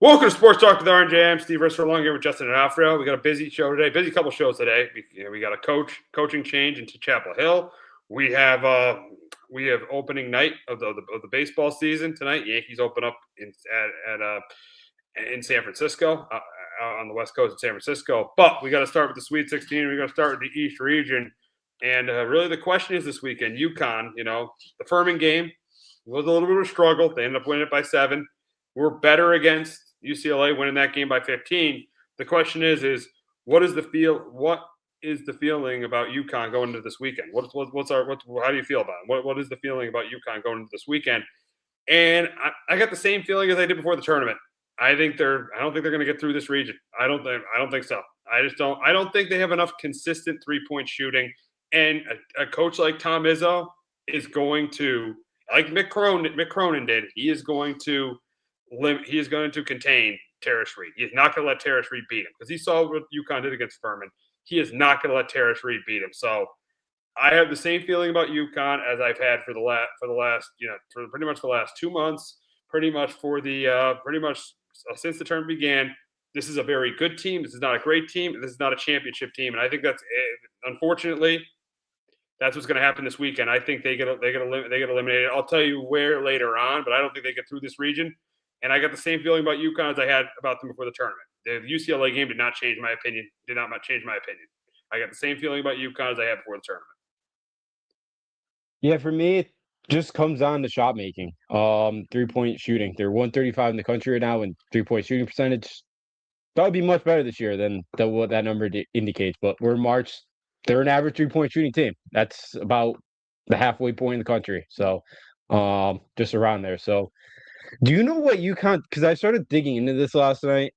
Welcome to Sports Talk with RNJ. I'm Steve Risser along here with Justin and Alfredo. We got a busy show today, busy couple shows today. We got a coaching change into Chapel Hill. We have opening night of the baseball season tonight. Yankees open up in San Francisco, on the West Coast of San Francisco. But we got to start with the Sweet 16. We got to start with the East region, and really the question is this weekend: Uconn. The Furman game was a little bit of a struggle. They ended up winning it by 7. We're better against UCLA winning that game by 15. The question is what is the feeling about Uconn going into this weekend? How do you feel about it? What is the feeling about Uconn going into this weekend? And I got the same feeling as I did before the tournament. I don't think they're going to get through this region. I don't think so. I don't think they have enough consistent 3-point shooting. And a coach like Tom Izzo is going to, like Mick Cronin did, he is going to contain Terrace Reed. He's not going to let Terrace Reed beat him because he saw what UConn did against Furman. He is not going to let Terrace Reed beat him. So I have the same feeling about UConn as I've had for pretty much the last 2 months, since the tournament began. This is a very good team. This is not a great team. This is not a championship team, and I think that's unfortunately that's what's going to happen this weekend. I think they get eliminated. I'll tell you where later on, but I don't think they get through this region. And I got the same feeling about UConn as I had about them before the tournament. The UCLA game did not change my opinion. I got the same feeling about UConn as I had before the tournament. Yeah, for me, it just comes down to shot making. 3-point shooting. They're 135 in the country right now, and 3-point shooting percentage. That would be much better this year than what that number indicates. But we're in March. They're an average 3-point shooting team. That's about the halfway point in the country. So, just around there. So, do you know what UConn? Because I started digging into this last night.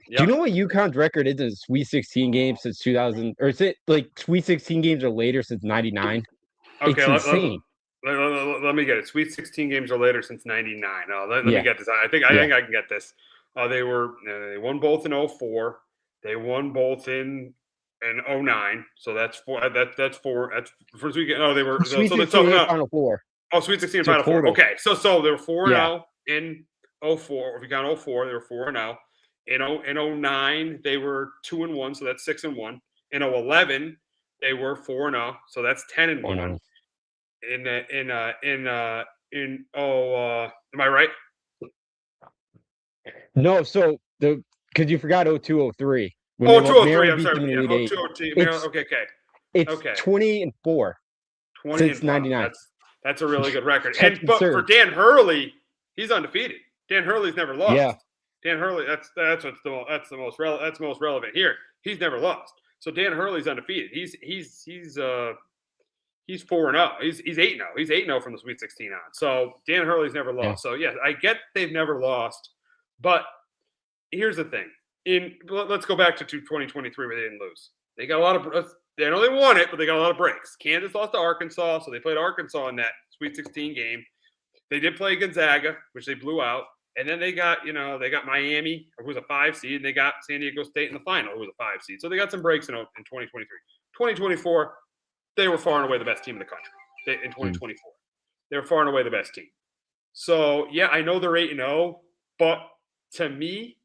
Yep. Do you know what UConn's record is in Sweet 16 games since 2000? Or is it like Sweet 16 games or later since 99? Okay, it's insane. Let me get it. Sweet 16 games or later since 99. Let me get this. I think I can get this. They won both in 04. They won both in 09. So that's four. That's four. That's first weekend. No, they were Sweet 16 Final Four. Oh, Sweet 16 Final Four. Okay, so they were 4-0 in 04. If you count 04, they were 4-0. In 09, they were 2-1, so that's 6-1. In 11, they were 4-0, so that's 10-1. Am I right? No, so because you forgot 02-03. 02-03. I'm sorry. 02-03. Okay. It's 20-4 since 99. That's a really good record. But for Dan Hurley, he's undefeated. Dan Hurley's never lost. Yeah. Dan Hurley, that's the most relevant here. He's never lost. So Dan Hurley's undefeated. He's 4-0. He's 8-0. He's 8-0 from the Sweet 16 on. So Dan Hurley's never lost. Yeah. So yes, I get they've never lost, but here's the thing. Let's go back to 2023 where they didn't lose. They got a lot of. They know they won it, but they got a lot of breaks. Kansas lost to Arkansas, so they played Arkansas in that Sweet 16 game. They did play Gonzaga, which they blew out. And then they got Miami, who was a 5 seed, and they got San Diego State in the final, who was a 5 seed. So they got some breaks in 2023. 2024, they were far and away the best team in the country. In 2024, they were far and away the best team. So yeah, I know they're 8-0, but to me,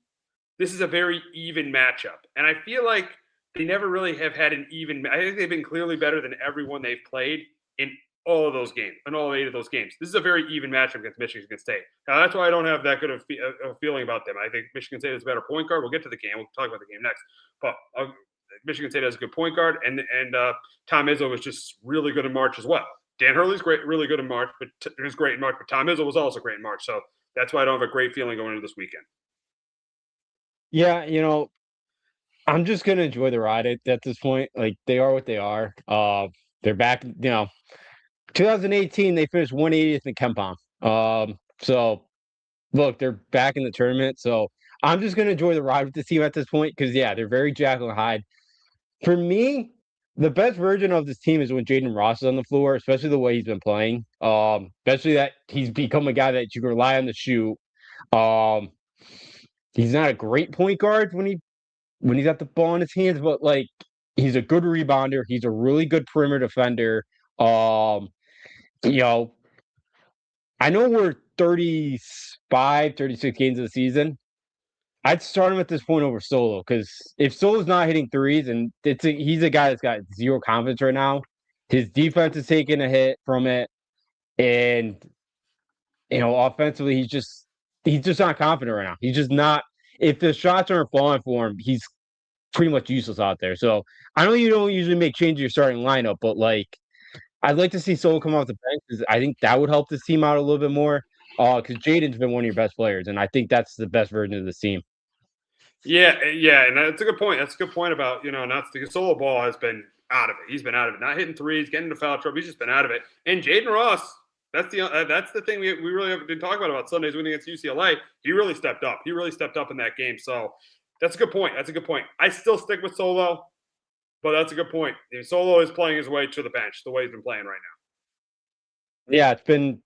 this is a very even matchup, and I feel like they never really have had an even. I think they've been clearly better than everyone they've played in all of those games, in all 8 of those games. This is a very even matchup against Michigan State. Now, that's why I don't have that good of a feeling about them. I think Michigan State is a better point guard. We'll get to the game. We'll talk about the game next. But Michigan State has a good point guard, and Tom Izzo was just really good in March as well. Dan Hurley's really good in March, but he was great in March. But Tom Izzo was also great in March. So that's why I don't have a great feeling going into this weekend. Yeah, I'm just going to enjoy the ride at this point. Like, they are what they are. They're back, 2018, they finished 180th in KenPom. So, look, they're back in the tournament. So, I'm just going to enjoy the ride with this team at this point because, yeah, they're very Jekyll and Hyde. For me, the best version of this team is when Jaden Ross is on the floor, especially the way he's been playing. Especially that he's become a guy that you can rely on to shoot. He's not a great point guard when he's got the ball in his hands, but like he's a good rebounder. He's a really good perimeter defender. I know we're 35, 36 games of the season. I'd start him at this point over Solo because if Solo's not hitting threes and he's a guy that's got zero confidence right now, his defense is taking a hit from it, and offensively he's just not confident right now. He's just not. If the shots aren't falling for him, he's pretty much useless out there. So I know you don't usually make changes to your starting lineup, but like I'd like to see Solo come off the bench because I think that would help this team out a little bit more. Because Jaden's been one of your best players, and I think that's the best version of this team. Yeah, and that's a good point. That's a good point about not the Solo ball has been out of it. He's been out of it, not hitting threes, getting into foul trouble. He's just been out of it. And Jaden Ross, that's the thing we really have been talking about Sundays winning against UCLA. He really stepped up. He really stepped up in that game. So that's a good point. That's a good point. I still stick with Solo, but that's a good point. Solo is playing his way to the bench the way he's been playing right now. Yeah, it's been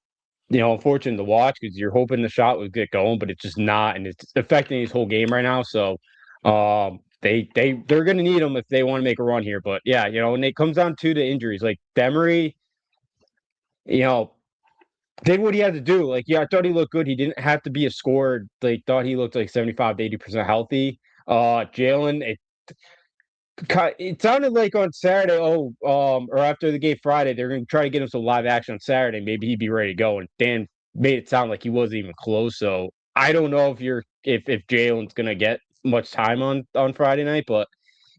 unfortunate to watch because you're hoping the shot would get going, but it's just not, and it's affecting his whole game right now. So, they're going to need him if they want to make a run here. But yeah, when it comes down to the injuries, like Demery, did what he had to do. Like, yeah, I thought he looked good. He didn't have to be a scorer. Like, thought he looked like 75 to 80% healthy. Jalen, it sounded like on Saturday, or after the game Friday, they're going to try to get him some live action on Saturday. Maybe he'd be ready to go. And Dan made it sound like he wasn't even close. So I don't know if Jalen's going to get much time on Friday night, but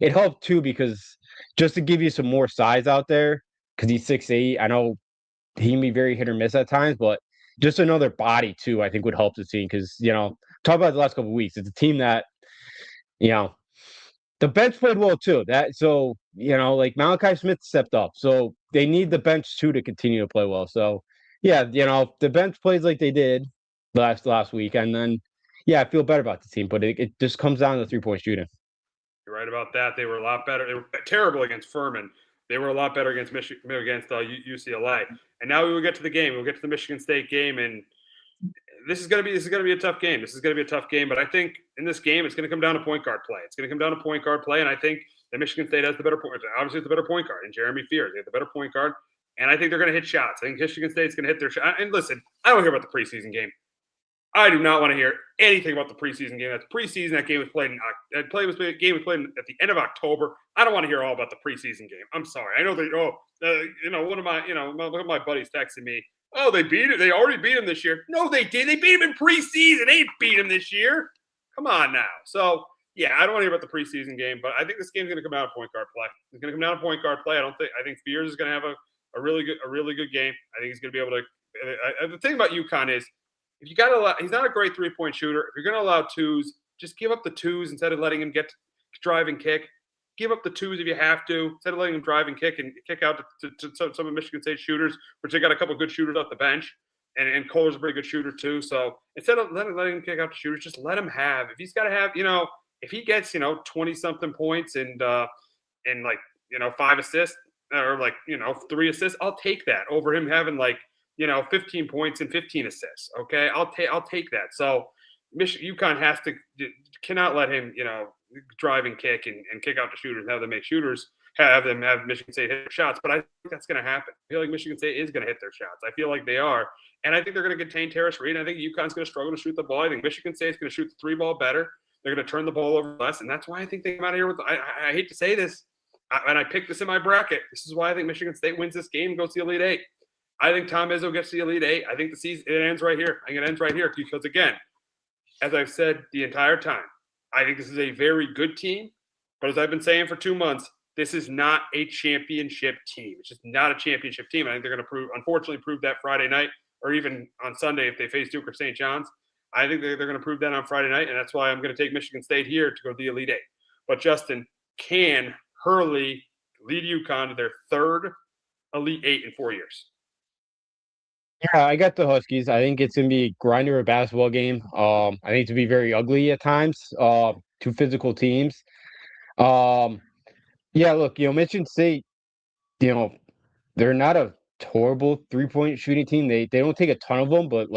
it helped too because just to give you some more size out there, because he's 6'8". I know he can be very hit or miss at times, but just another body too, I think would help the team because talk about the last couple of weeks. It's a team that the bench played well too. Like Malachi Smith stepped up. So they need the bench too to continue to play well. So yeah, the bench plays like they did last week, and then I feel better about the team. But it just comes down to 3-point shooting. You're right about that. They were a lot better. They were terrible against Furman. They were a lot better against UCLA. And now we will get to the game. We'll get to the Michigan State game, and this is going to be a tough game. This is going to be a tough game, but I think in this game it's going to come down to point guard play. It's going to come down to point guard play, and I think that Michigan State has the better point. Obviously, it's the better point guard, and Jeremy Fears. They have the better point guard, and I think they're going to hit shots. I think Michigan State's going to hit their shot. And listen, I don't hear about the preseason game. I do not want to hear anything about the preseason game. That's preseason. That game was played at the end of October. I don't want to hear all about the preseason game. I'm sorry. I know that. One of my buddies texted me. Oh, they beat it. They already beat him this year. No, they did. They beat him in preseason. They beat him this year. Come on now. So yeah, I don't want to hear about the preseason game, but I think this game's going to come down to point guard play. It's going to come down to point guard play. I think Fears is going to have a really good game. I think he's going to be able to. The thing about Uconn is, if you got to allow, he's not a great 3-point shooter. If you're going to allow twos, just give up the twos instead of letting him get drive and kick. Give up the twos if you have to, instead of letting him drive and kick out to some of Michigan State shooters, which they got a couple of good shooters off the bench. And Kohler's a pretty good shooter too. So instead of letting him kick out to shooters, just let him have. If he's got to have, if he gets 20-something points and 5 assists or 3 assists, I'll take that over him having 15 points and 15 assists. Okay, I'll take that. So UConn cannot let him drive and kick and kick out the shooters, have them make shooters, have Michigan State hit shots. But I think that's going to happen. I feel like Michigan State is going to hit their shots. I feel like they are. And I think they're going to contain Terrace Reed. I think UConn's going to struggle to shoot the ball. I think Michigan State's going to shoot the 3-ball better. They're going to turn the ball over less. And that's why I think they come out of here with – I hate to say this, and I picked this in my bracket. This is why I think Michigan State wins this game and goes to the Elite Eight. I think Tom Izzo gets to the Elite Eight. I think the season it ends right here. I think it ends right here because, again, as I've said the entire time, I think this is a very good team. But as I've been saying for 2 months, this is not a championship team. It's just not a championship team. I think they're going to unfortunately prove that Friday night or even on Sunday if they face Duke or St. John's. I think they're going to prove that on Friday night, and that's why I'm going to take Michigan State here to go to the Elite Eight. But, Justin, can Hurley lead UConn to their third Elite Eight in 4 years? Yeah, I got the Huskies. I think it's going to be a grinder of a basketball game. I think it's going to be very ugly at times. Two physical teams. Yeah, look, Michigan State, they're not a horrible 3-point shooting team. They don't take a ton of them, but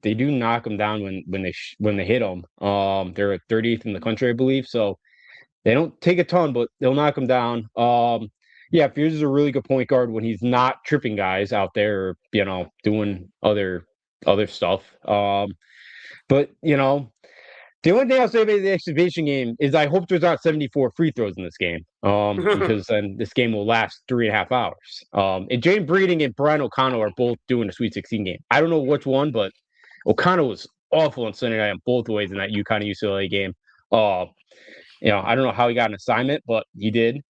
they do knock them down when they hit them. They're 30th in the country, I believe. So they don't take a ton, but they'll knock them down. Yeah, Fears is a really good point guard when he's not tripping guys out there, or, doing other stuff. But The only thing I'll say about the exhibition game is I hope there's not 74 free throws in this game, because then this game will last 3.5 hours. And Jane Breeding and Brian O'Connell are both doing a Sweet 16 game. I don't know which one, but O'Connell was awful on Sunday night on both ways in that UConn UCLA game. I don't know how he got an assignment, but he did.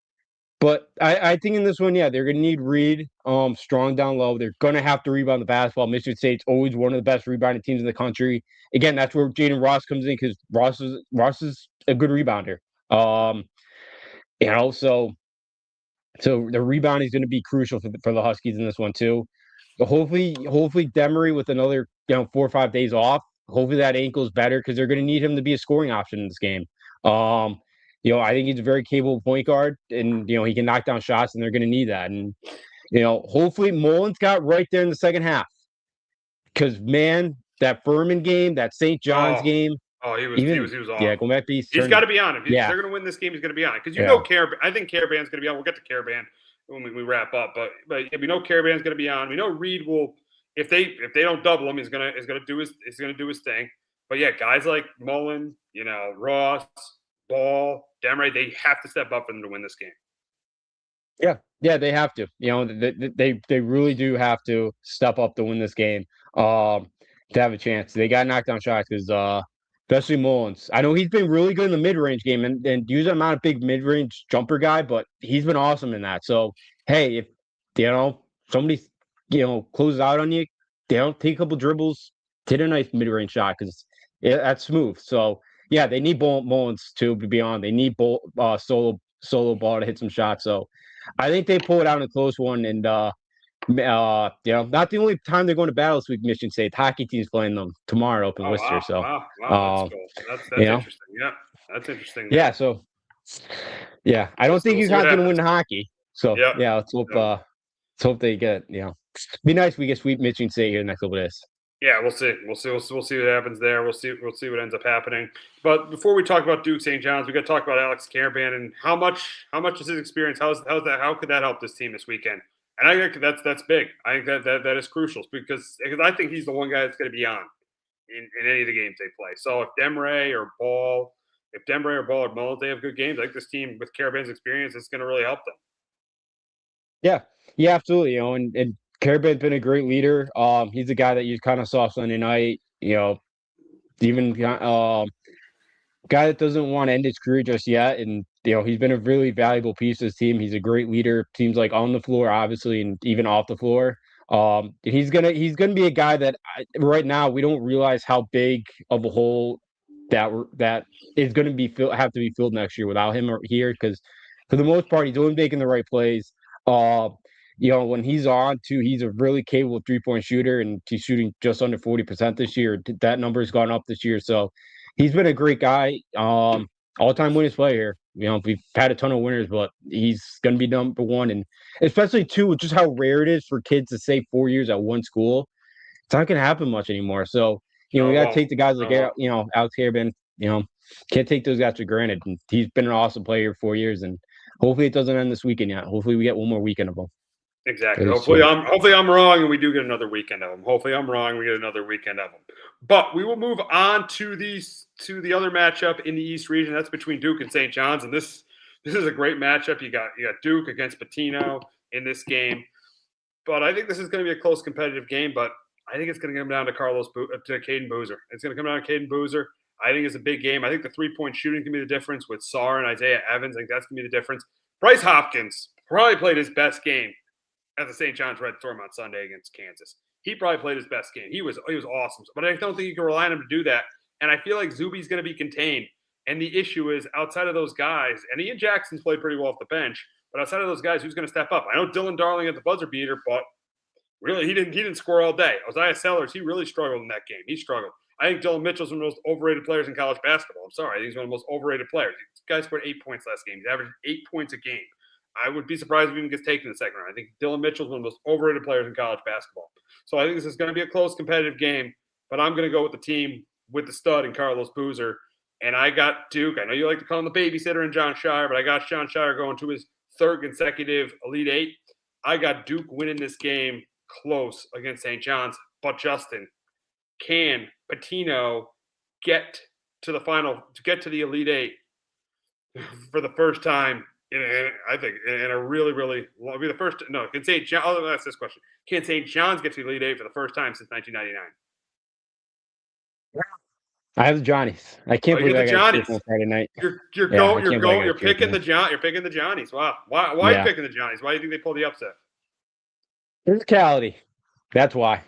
But I think in this one, yeah, they're going to need Reed strong down low. They're going to have to rebound the basketball. Michigan State's always one of the best rebounding teams in the country. Again, that's where Jaden Ross comes in because Ross is a good rebounder. So the rebounding is going to be crucial for the Huskies in this one too. But hopefully Demery with another 4 or 5 days off. Hopefully that ankle's better because they're going to need him to be a scoring option in this game. I think he's a very capable point guard, and he can knock down shots, and they're going to need that. And hopefully Mullins got right there in the second half, because man, that Furman game, that St. John's game. Oh, he was awesome. Yeah, go back to East. He's got to be on it. If they're going to win this game, he's going to be on it. Because I think Caravan's going to be on. We'll get to Caravan when we wrap up. But we know Caravan's going to be on. We know Reed will, if they don't double him, he's going to do his thing. But yeah, guys like Mullen, Ross, Ball, Demery, they have to step up for them to win this game. Yeah, they have to. They really do have to step up to win this game to have a chance. They got knocked down shots because especially Mullins. I know he's been really good in the mid-range game, and usually I'm not a big mid-range jumper guy, but he's been awesome in that. So hey, if somebody closes out on you, take a couple dribbles, hit a nice mid-range shot because that's smooth. So yeah, they need Mullins to be on. They need solo ball to hit some shots. So I think they pull it out in a close one. And not the only time they're going to battle this week. Michigan State, the hockey team's playing them tomorrow up in Worcester. Wow, that's cool. That's interesting. Yeah, that's interesting. Yeah. So yeah, I don't think UConn's going to win the hockey. So yeah, let's hope they get. Be nice if we get sweep Michigan State here in the next couple of days. Yeah, we'll see. We'll see what happens there. We'll see what ends up happening. But before we talk about Duke St. John's, we got to talk about Alex Caravan and how much is his experience? How could that help this team this weekend? And I think that's big. I think that is crucial because I think he's the one guy that's going to be on in any of the games they play. So if Demery or Ball or Mullins, they have good games, I think this team with Caravan's experience is going to really help them. Yeah, absolutely. And Caravan's been a great leader. He's a guy that you kind of saw Sunday night. Even guy that doesn't want to end his career just yet, and he's been a really valuable piece of his team. He's a great leader. Teams like on the floor, obviously, and even off the floor. He's gonna be a guy that right now we don't realize how big of a hole that is going to have to be filled next year without him here, because for the most part he's only making the right plays. When he's on too, he's a really capable 3-point shooter, and he's shooting just under 40% this year. That number has gone up this year, so he's been a great guy. All-time winners player. We've had a ton of winners, but he's going to be number one, and especially too, just how rare it is for kids to stay 4 years at one school. It's not going to happen much anymore. So we got to take the guys like Alex Caravan. Can't take those guys for granted. And he's been an awesome player for 4 years, and hopefully it doesn't end this weekend yet. Hopefully we get one more weekend of him. Exactly. Hopefully I'm wrong and we do get another weekend of them. Hopefully I'm wrong, we get another weekend of them. But we will move on to the other matchup in the East region. That's between Duke and St. John's, and this is a great matchup. You got Duke against Patino in this game, but I think this is going to be a close competitive game. But I think it's going to come down to Caden Boozer. It's going to come down to Caden Boozer. I think it's a big game. I think the 3-point shooting can be the difference with Sarr and Isaiah Evans. I think that's going to be the difference. Bryce Hopkins probably played his best game at the St. John's Red Storm on Sunday against Kansas. He probably played his best game. He was awesome. But I don't think you can rely on him to do that. And I feel like Zuby's going to be contained. And the issue is outside of those guys, and Ian Jackson's played pretty well off the bench, but outside of those guys, who's going to step up? I know Dylan Darling at the buzzer beater, but really he didn't score all day. Isaiah Sellers, he really struggled in that game. He struggled. I think Dylan Mitchell's one of the most overrated players in college basketball. I'm sorry. I think he's one of the most overrated players. This guy scored 8 points last game. He's averaged 8 points a game. I would be surprised if he even gets taken in the second round. I think Dylan Mitchell's one of the most overrated players in college basketball. So I think this is going to be a close competitive game, but I'm going to go with the team with the stud and Carlos Boozer. And I got Duke. I know you like to call him the babysitter and John Shire, but I got John Shire going to his third consecutive Elite Eight. I got Duke winning this game close against St. John's. But Justin, can Patino get to the final, to get to the Elite Eight for the first time I think in a really, really long, be the first. No, can St. John? Oh, that's this question. Can St. John's get to the Elite Eight for the first time since 1999? I have the Johnnies. I can't believe I got Johnnies on Friday night. You're picking the Johnnies. Wow. Why are you picking the Johnnies? Why do you think they pull the upset? Physicality. That's why.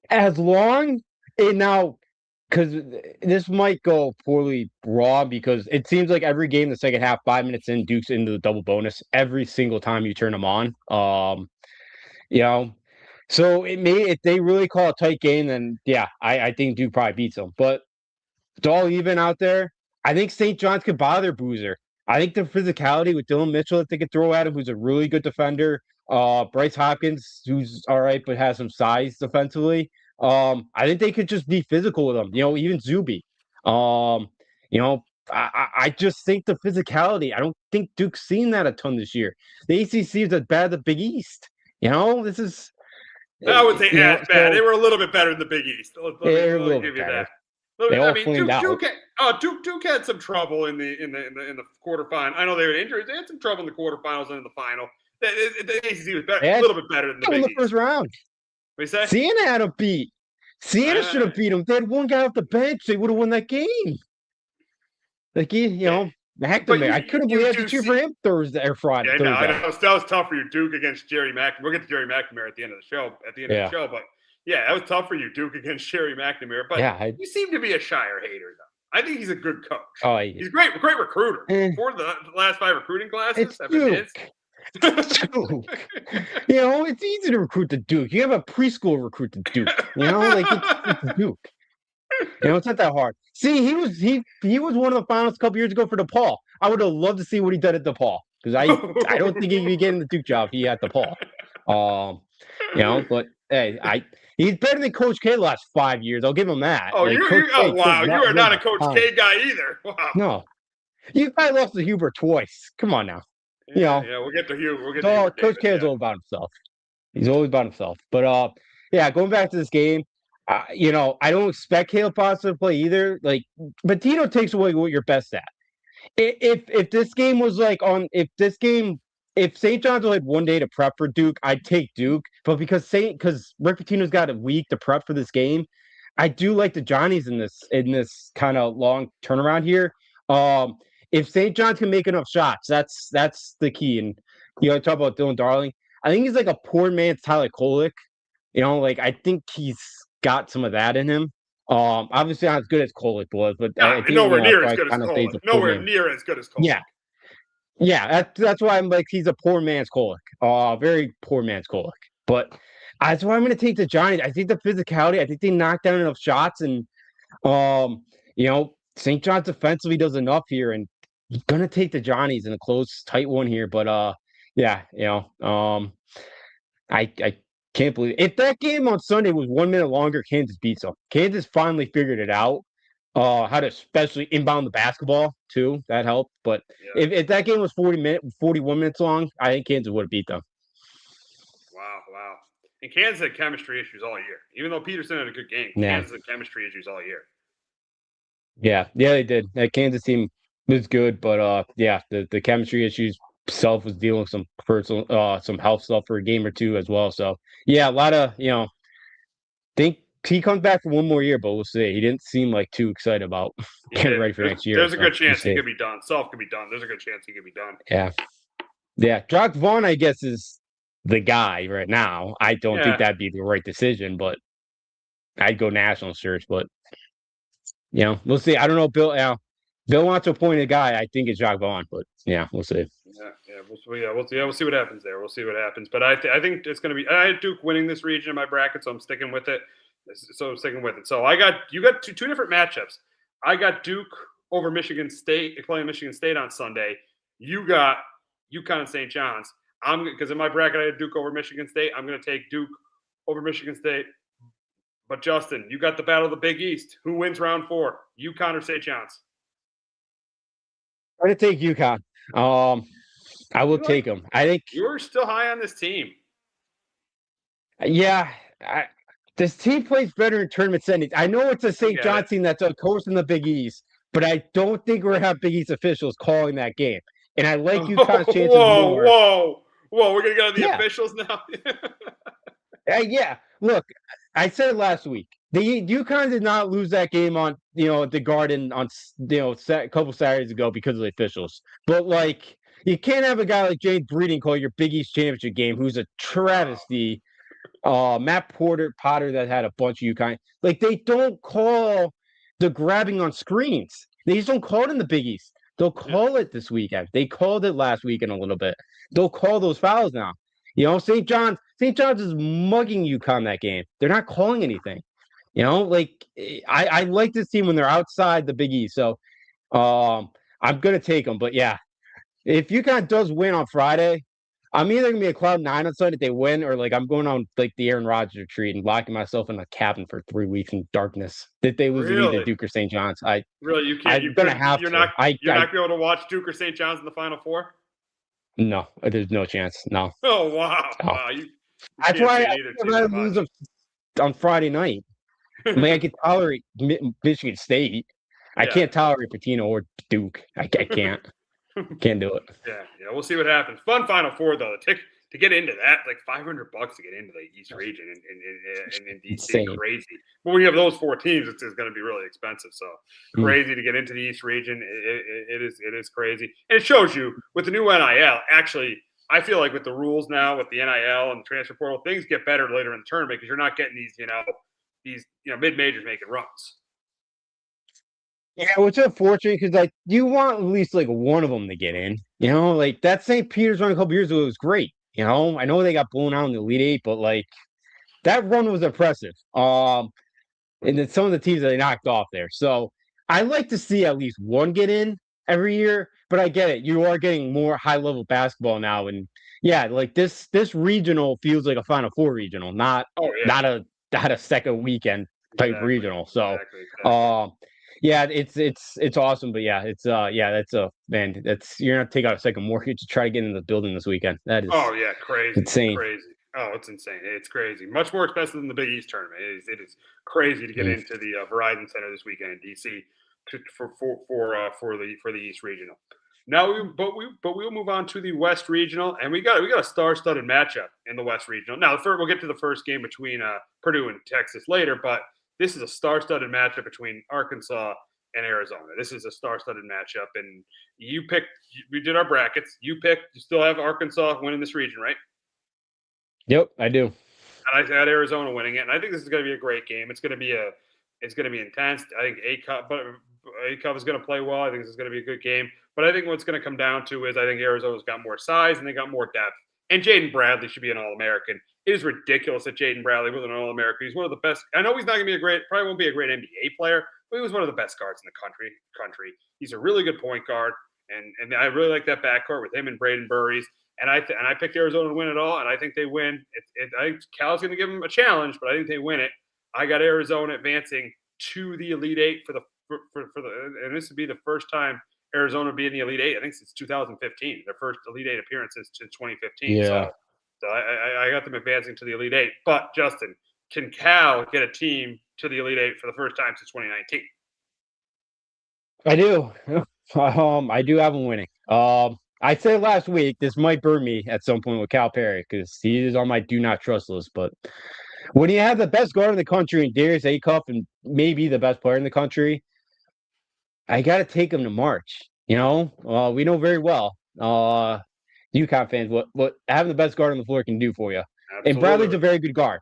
As long and now, because this might go poorly wrong because it seems like every game the second half, 5 minutes in, Duke's into the double bonus every single time you turn them on. So if they really call a tight game, then yeah, I think Duke probably beats them. But it's all even out there. I think St. John's could bother Boozer. I think the physicality with Dylan Mitchell that they could throw at him, who's a really good defender. Bryce Hopkins, who's all right but has some size defensively. I think they could just be physical with him. Even Zuby. I just think the physicality. I don't think Duke's seen that a ton this year. The ACC is as bad as the Big East. This is. I would say as bad. They were a little bit better than the Big East. Let me give you that. They all flamed out. Duke had some trouble in the quarterfinal. I know they had injuries. They had some trouble in the quarterfinals and in the final. The ACC was better, a little bit better than the Big East. In the first round. What you say? Siena had a beat. Siena should have beat them. They had one guy off the bench. They would have won that game. McNamara. I couldn't believe I had to cheer for him Thursday or Friday. Yeah, I know. That was tough for you, Duke against Jerry McNamara. We'll get to Jerry McNamara at the end of the show. But yeah, that was tough for you, Duke against Jerry McNamara. But you seem to be a Shire hater, though. I think he's a good coach. Oh, he's great recruiter. For the last 5 recruiting classes, it's Duke. Duke. It's easy to recruit the Duke. You have a preschool recruit the Duke. It's Duke. It's not that hard. See, he was one of the finalists a couple years ago for DePaul. I would have loved to see what he did at DePaul because I don't think he could get in the Duke job he had DePaul. But hey, he's better than Coach K the last 5 years. I'll give him that. Oh, wow! You are not a Coach K guy either. Wow. No, you probably lost to Huber twice. Come on now. Yeah, we'll get to Huber. Coach K is all about himself. He's always about himself. But going back to this game. I don't expect Caleb Foster to play either. But Tito takes away what you're best at. If this game was if St. John's only had one day to prep for Duke, I'd take Duke. But because Rick Pitino's got a week to prep for this game, I do like the Johnnies in this kind of long turnaround here. If St. John's can make enough shots, that's the key. And talk about Dylan Darling. I think he's like a poor man's Tyler Kolek. I think he's got some of that in him. Obviously not as good as Kolek was, but nowhere near as good as Kolek. Nowhere near as good as Kolek. Yeah. That's why I'm like he's a poor man's Kolek. Very poor man's Kolek. But that's why I'm going to take the Giants. I think the physicality. I think they knock down enough shots, and St. John's defensively does enough here, and he's going to take the Johnnies in a close, tight one here. But I can't believe if that game on Sunday was 1 minute longer, Kansas beats them. Kansas finally figured it out. How to especially inbound the basketball too. That helped. But if that game was 41 minutes long, I think Kansas would have beat them. Wow. And Kansas had chemistry issues all year. Even though Peterson had a good game, Kansas had chemistry issues all year. Yeah, they did. That Kansas team was good, but the chemistry issues. Self was dealing with some personal, some health stuff for a game or two as well. So a lot of think he comes back for one more year, but we'll see. He didn't seem like too excited about getting ready for next year. There's a good chance he could be done. Self could be done. There's a good chance he could be done. Yeah. Jock Vaughn, I guess, is the guy right now. I don't think that'd be the right decision, but I'd go national search. But we'll see. I don't know, Bill. Bill wants to appoint a guy. I think it's Jock Vaughn, but we'll see. We'll see what happens there. We'll see what happens. But I think it's going to be. I had Duke winning this region in my bracket, so I'm sticking with it. So you got two different matchups. I got Duke over Michigan State, playing Michigan State on Sunday. You got UConn and St. John's. Because in my bracket I had Duke over Michigan State. I'm going to take Duke over Michigan State. But Justin, you got the battle of the Big East. Who wins round 4? UConn or St. John's? I'm going to take UConn. I will take them. I think you're still high on this team. Yeah, This team plays better in tournament settings. I know it's a St. John's team that's coasting the Big East, but I don't think we're going to have Big East officials calling that game. And I like UConn's chances more. Whoa. We're going to go to the officials now? Yeah. Look, I said it last week. The UConn did not lose that game on, the Garden on, a couple Saturdays ago because of the officials. But, like, you can't have a guy like James Breeding call your Big East championship game, who's a travesty. Matt Potter that had a bunch of UConn. Like, they don't call the grabbing on screens. They just don't call it in the Big East. They'll call it this weekend. They called it last weekend a little bit. They'll call those fouls now. St. John's is mugging UConn that game. They're not calling anything. I like this team when they're outside the Big East. So I'm going to take them. But, yeah, if UConn does win on Friday, I'm either going to be a cloud 9 on Sunday if they win, or, like, I'm going on, like, the Aaron Rodgers retreat and locking myself in a cabin for 3 weeks in darkness. If they lose to either Duke or St. John's, really, you can't. You're going to have to. You're not going to be able to watch Duke or St. John's in the Final Four? No, there's no chance. No. Oh, wow. No. Wow. That's why I lose on Friday night. I mean, I can tolerate Michigan State. I can't tolerate Patino or Duke. I can't. Can't do it. Yeah, we'll see what happens. Fun Final Four, though. To get into that, like $500 to get into the East region in DC, crazy. But when you have those 4 teams, it's going to be really expensive. So crazy to get into the East region. It is crazy, and it shows you with the new NIL. Actually, I feel like with the rules now, with the NIL and the transfer portal, things get better later in the tournament because you're not getting these mid majors making runs. Yeah, which is unfortunate because, like, you want at least, like, one of them to get in. Like, that St. Peter's run a couple years ago was great. I know they got blown out in the Elite Eight, but, like, that run was impressive. And then some of the teams that they knocked off there. So I like to see at least one get in every year, but I get it. You are getting more high-level basketball now. And, yeah, like, this regional feels like a Final Four regional, not a second weekend type regional. So, yeah, it's awesome, but yeah, that's man, you're gonna take out a second mortgage to try to get in the building this weekend. That is crazy, insane. Crazy. Oh, it's insane. It's crazy. Much more expensive than the Big East tournament. It is crazy to get into the Verizon Center this weekend in DC for the East Regional. Now, we'll move on to the West Regional, and we got a star-studded matchup in the West Regional. Now, we'll get to the first game between Purdue and Texas later, but this is a star-studded matchup between Arkansas and Arizona. This is a star-studded matchup, and we did our brackets. You still have Arkansas winning this region, right? Yep, I do. And I had Arizona winning it, and I think this is going to be a great game. It's going to be intense. I think A-Cup is going to play well. I think this is going to be a good game. But I think what's going to come down to is I think Arizona's got more size and they got more depth. And Jaden Bradley should be an All-American. It is ridiculous that Jaden Bradley was an All-American. He's one of the best. I know he's not going to be probably won't be a great NBA player, but he was one of the best guards in the country. He's a really good point guard, and I really like that backcourt with him and Braden Burries. And I picked Arizona to win it all, and I think they win. I think Cal's going to give them a challenge, but I think they win it. I got Arizona advancing to the Elite Eight and this would be the first time Arizona would be in the Elite Eight, I think, since 2015. Their first Elite Eight appearances since 2015. Yeah. So I got them advancing to the Elite Eight. But, Justin, can Cal get a team to the Elite Eight for the first time since 2019? I do. I do have them winning. I said last week this might burn me at some point with Calipari because he is on my do not trust list. But when you have the best guard in the country and Darius Acuff and maybe the best player in the country, I got to take him to March. We know very well, UConn fans, what having the best guard on the floor can do for you. Absolutely. And Bradley's a very good guard.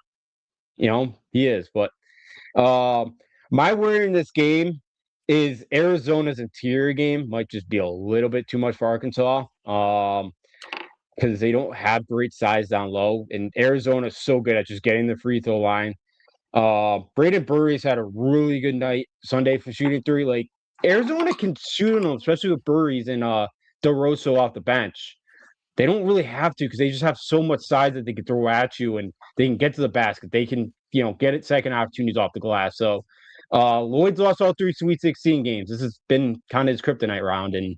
He is. But my worry in this game is Arizona's interior game might just be a little bit too much for Arkansas because they don't have great size down low. And Arizona's so good at just getting the free throw line. Braden Burries had a really good night Sunday for shooting three. Like, Arizona can shoot on them, especially with Burries and DeRosso off the bench. They don't really have to because they just have so much size that they can throw at you and they can get to the basket. They can, get it second opportunities off the glass. So Lloyd's lost all 3 Sweet 16 games. This has been kind of his kryptonite round. And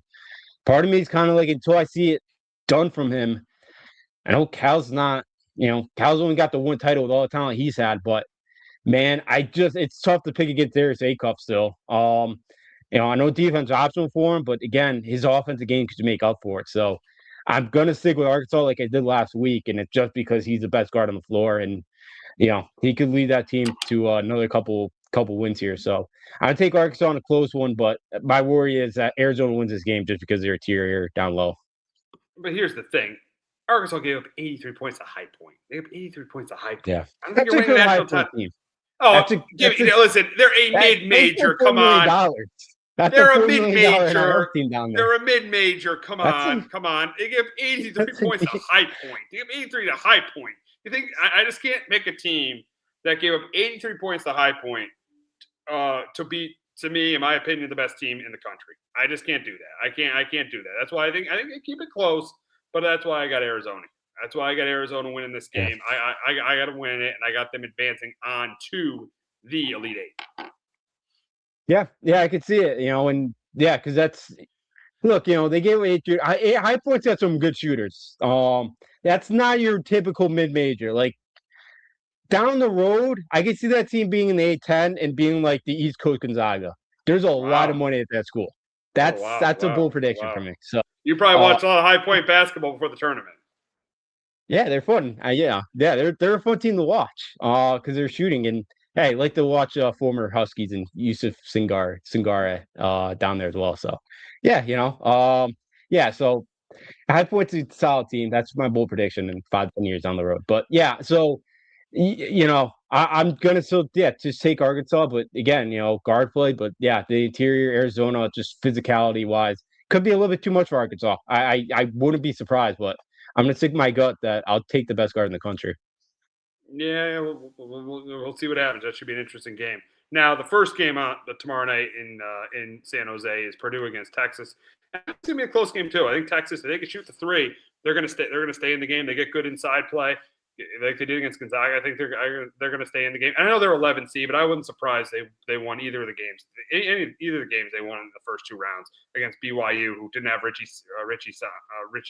part of me is kind of like, until I see it done from him, I know Cal's not, Cal's only got the one title with all the talent he's had, but Man, it's tough to pick against Darius Acuff still. I know defense is optional for him, but again, his offensive game could make up for it. So I'm gonna stick with Arkansas like I did last week, and it's just because he's the best guard on the floor, and he could lead that team to another couple wins here. So I take Arkansas in a close one, but my worry is that Arizona wins this game just because they're interior down low. But here's the thing. Arkansas gave up 83 points to High Point. They have 83 points to High Point. Yeah. I don't think you're winning the national title. Team. Oh, listen, they're a mid-major. Come on. They're a mid-major. They're a mid-major. Come on. They give 83 points to High Point. They give 83 to High Point. You think I just can't make a team that gave up 83 points to High Point to beat, to me, in my opinion, the best team in the country. I just can't do that. I can't do that. That's why I think they keep it close, but that's why I got Arizona. That's why I got Arizona winning this game. Yeah. I got to win it, and I got them advancing on to the Elite Eight. Yeah, I could see it. Because that's look. They gave away High Point's got some good shooters. That's not your typical mid-major. Like down the road, I can see that team being in the A10 and being like the East Coast Gonzaga. There's a lot of money at that school. That's a bold prediction for me. So you probably watched a lot of High Point basketball before the tournament. Yeah, they're fun. They're a fun team to watch because they're shooting. And hey, I like to watch former Huskies and Yusuf Singare down there as well. So so High Point's a solid team. That's my bold prediction in 5-10 years down the road. But yeah, so I'm gonna still just take Arkansas, but again, guard play. But yeah, the interior Arizona, just physicality wise, could be a little bit too much for Arkansas. I wouldn't be surprised, but I'm going to stick my gut that I'll take the best guard in the country. Yeah, we'll see what happens. That should be an interesting game. Now, the first game tomorrow night in San Jose is Purdue against Texas. It's going to be a close game too. I think Texas, if they can shoot the three, they're going to stay. They're going to stay in the game. They get good inside play, like they did against Gonzaga. I think they're going to stay in the game. I know they're 11 seed, but I wasn't surprised they won either of the games. Either of the games they won in the first two rounds against BYU, who didn't have Richie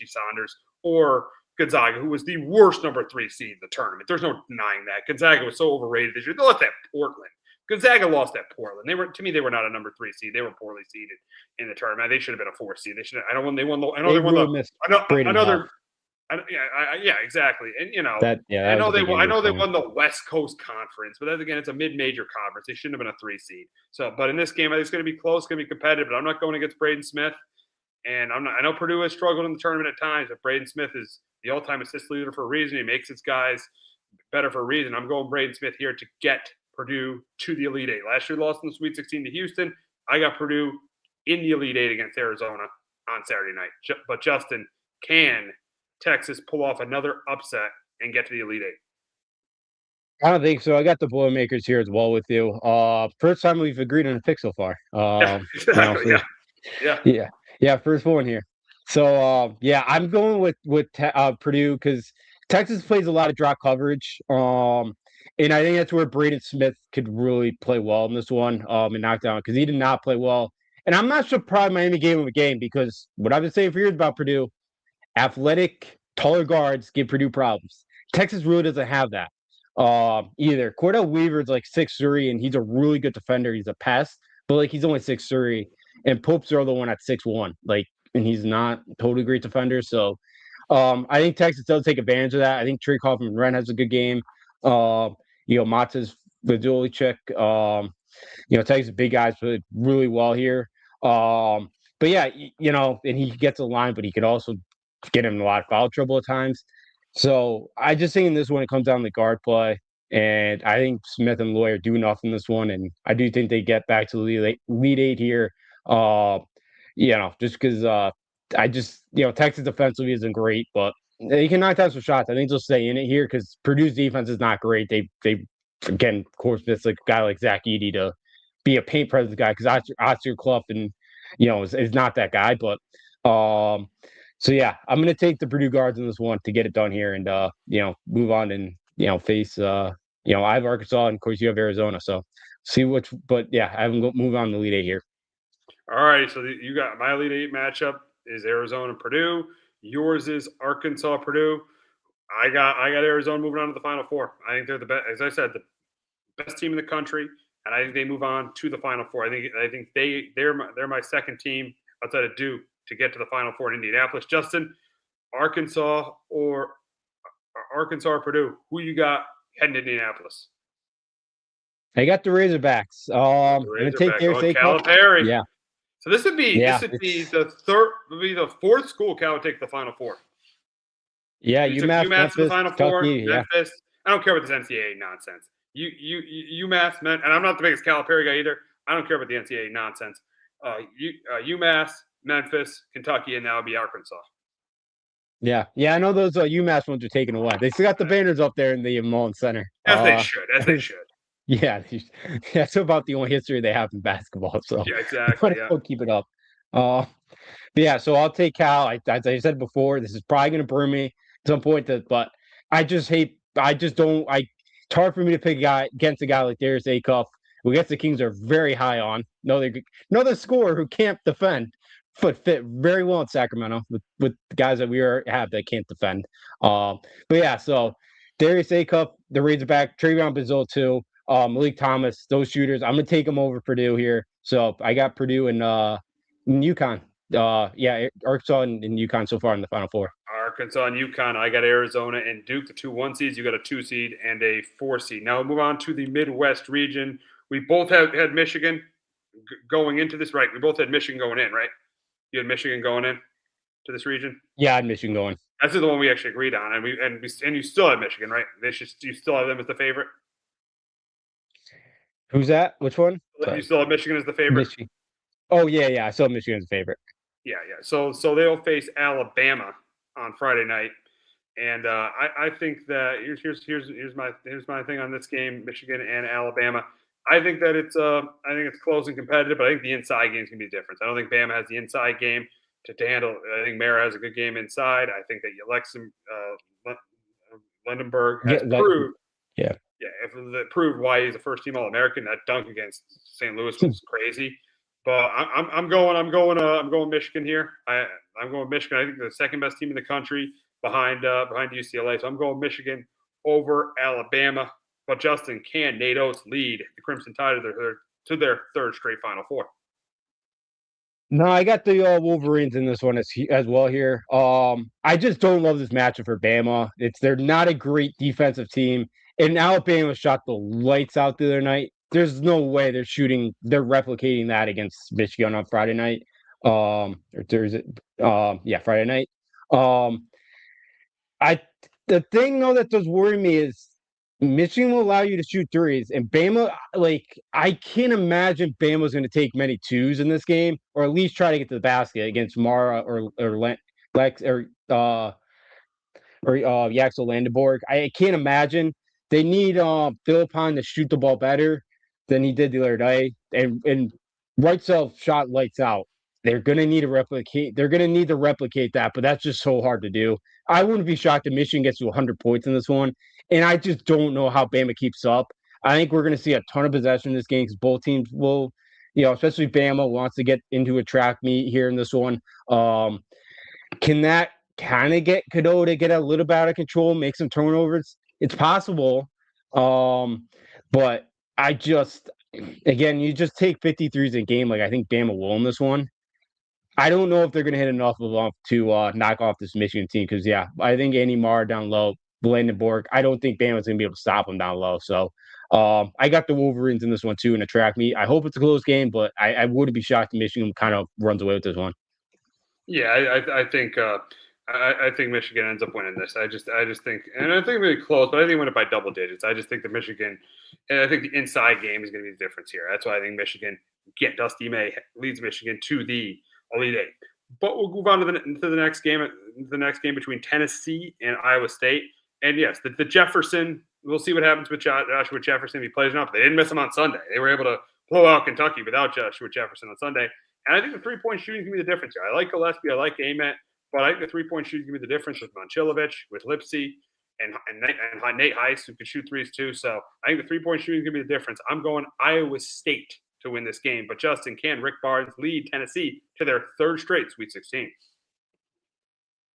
Saunders, or Gonzaga, who was the worst number 3 seed in the tournament. There's no denying that. Gonzaga was so overrated this year. They lost at Portland. Gonzaga lost at Portland. They were not a number 3 seed. They were poorly seeded in the tournament. They should have been a 4 seed. They should. They won. Exactly. And I know they won the West Coast Conference, but then again, it's a mid-major conference. They shouldn't have been a 3 seed. So, but in this game, I think it's going to be close. It's going to be competitive. But I'm not going against Braden Smith. And I know Purdue has struggled in the tournament at times, but Braden Smith is the all-time assist leader for a reason. He makes his guys better for a reason. I'm going Braden Smith here to get Purdue to the Elite Eight. Last year, lost in the Sweet 16 to Houston. I got Purdue in the Elite Eight against Arizona on Saturday night. But Justin, can Texas pull off another upset and get to the Elite Eight? I don't think so. I got the Boilermakers here as well with you. First time we've agreed on a pick so far. Exactly. Yeah, first one here. So I'm going with Purdue because Texas plays a lot of drop coverage. And I think that's where Braden Smith could really play well in this one and knock down because he did not play well. And I'm not surprised Miami gave him a game because what I've been saying for years about Purdue, athletic, taller guards give Purdue problems. Texas really doesn't have that either. Cordell Weaver's like 6'3", and he's a really good defender. He's a pest, but he's only 6'3". And Pope's the other one at 6'1", and he's not a totally great defender. So I think Texas does take advantage of that. I think Trey Kaufman-Renn has a good game. Matas Vadulichek, Texas big guys played really well here. But and he gets a line, but he could also get him in a lot of foul trouble at times. So I just think in this one, it comes down to guard play. And I think Smith and Loyer do enough in this one. And I do think they get back to the Elite Eight here. Just because Texas defensively isn't great, but they can knock down some shots. I think they'll stay in it here because Purdue's defense is not great. They again, of course, it's like a guy like Zach Edey to be a paint presence guy because Oscar Clough and is not that guy. But I'm going to take the Purdue guards in this one to get it done here and move on and face I have Arkansas and of course you have Arizona. So see which, but yeah, I haven't move on to Elite Eight here. All right, so you got my Elite Eight matchup is Arizona Purdue. Yours is Arkansas Purdue. I got Arizona moving on to the Final Four. I think they're the best. As I said, best team in the country, and I think they move on to the Final Four. I think they're my second team outside of Duke to get to the Final Four in Indianapolis. Justin, Arkansas or Purdue? Who you got heading to Indianapolis? I got the Razorbacks. I'm gonna take their sake. Calipari. Yeah. So this would be the fourth school Cal would take the Final Four. Yeah, UMass Memphis, the Final Four. Kentucky, Memphis. I don't care about this NCAA nonsense. UMass, and I'm not the biggest Calipari guy either. I don't care about the NCAA nonsense. UMass, Memphis, Kentucky, and now it'd be Arkansas. Yeah. I know those UMass ones are taken away. They still got the banners up there in the Mullen Center. As they should. Yeah, that's about the only history they have in basketball. So yeah, exactly. We'll keep it up. But yeah, so I'll take Cal. As I said before, this is probably going to burn me at some point. But I just hate. I just don't. It's hard for me to pick a guy against a guy like Darius Acuff, who against the Kings are very high on. Another scorer who can't defend, but fit very well in Sacramento with the guys that we have that can't defend. But yeah, so Darius Acuff, the Razorback, Travion Bazille too. Malik Thomas, those shooters. I'm gonna take them over Purdue here. So I got Purdue and UConn. Arkansas and UConn so far in the Final Four. Arkansas and UConn. I got Arizona and Duke, the 2 1 seeds. You got a 2 seed and a 4 seed. Now we'll move on to the Midwest region. We both had Michigan going into this, right? We both had Michigan going in, right? You had Michigan going in to this region. Yeah, I had Michigan going. That's the one we actually agreed on, and you still have Michigan, right? You still have them as the favorite. Who's that? Which one? You still have Michigan as the favorite? Michigan. Oh, yeah. I still have Michigan as the favorite. Yeah. So they'll face Alabama on Friday night, and I think that here's my thing on this game: Michigan and Alabama. I think that it's close and competitive, but I think the inside game is gonna be the difference. I don't think Bama has the inside game to handle. I think Mara has a good game inside. I think that Alexis Lindenberg has proved. Yeah, if it proved why he's a first-team All-American, that dunk against St. Louis was crazy. But I'm going Michigan here. I'm going Michigan. I think they're the second best team in the country behind UCLA. So I'm going Michigan over Alabama. But Justin, can Nate Oates lead the Crimson Tide to their third straight Final Four? No, I got the Wolverines in this one as well here. I just don't love this matchup for Bama. They're not a great defensive team. And Alabama shot the lights out the other night. There's no way they're replicating that against Michigan on Friday night. Or Thursday. Friday night. The thing though that does worry me is Michigan will allow you to shoot threes, and Bama, I can't imagine Bama's going to take many twos in this game, or at least try to get to the basket against Mara or Lex or Yaxel Landenborg. I can't imagine. They need Philippon to shoot the ball better than he did the other day, and Right Self shot lights out. They're gonna need to replicate. They're gonna need to replicate that, but that's just so hard to do. I wouldn't be shocked if Michigan gets to 100 points in this one, and I just don't know how Bama keeps up. I think we're gonna see a ton of possession in this game because both teams will, especially Bama wants to get into a track meet here in this one. Can that kind of get Cadeau to get a little bit out of control, make some turnovers? It's possible, but again, you just take 53s in a game. I think Bama will in this one. I don't know if they're going to hit enough of them to knock off this Michigan team because, I think Andy Marr down low, Blandenborg, I don't think Bama's going to be able to stop them down low. So I got the Wolverines in this one too in a track meet. I hope it's a close game, but I wouldn't be shocked if Michigan kind of runs away with this one. Yeah, I think I think Michigan ends up winning this. I just think, and I think it'll be close, but I think they win it by double digits. I just think that Michigan, and I think the inside game is going to be the difference here. That's why I think Michigan, Dusty May leads Michigan to the Elite Eight. But we'll move on to the next game. The next game between Tennessee and Iowa State. And yes, the Jefferson. We'll see what happens with Joshua Jefferson if he plays or not. But they didn't miss him on Sunday. They were able to blow out Kentucky without Joshua Jefferson on Sunday. And I think the 3-point shooting is going to be the difference here. I like Gillespie. I like Ament. But I think the 3-point shooting is going to be the difference with Momcilovic, with Lipsy, and Nate Heiss, who can shoot threes too. So I think the 3-point shooting is going to be the difference. I'm going Iowa State to win this game. But Justin, can Rick Barnes lead Tennessee to their third straight Sweet 16?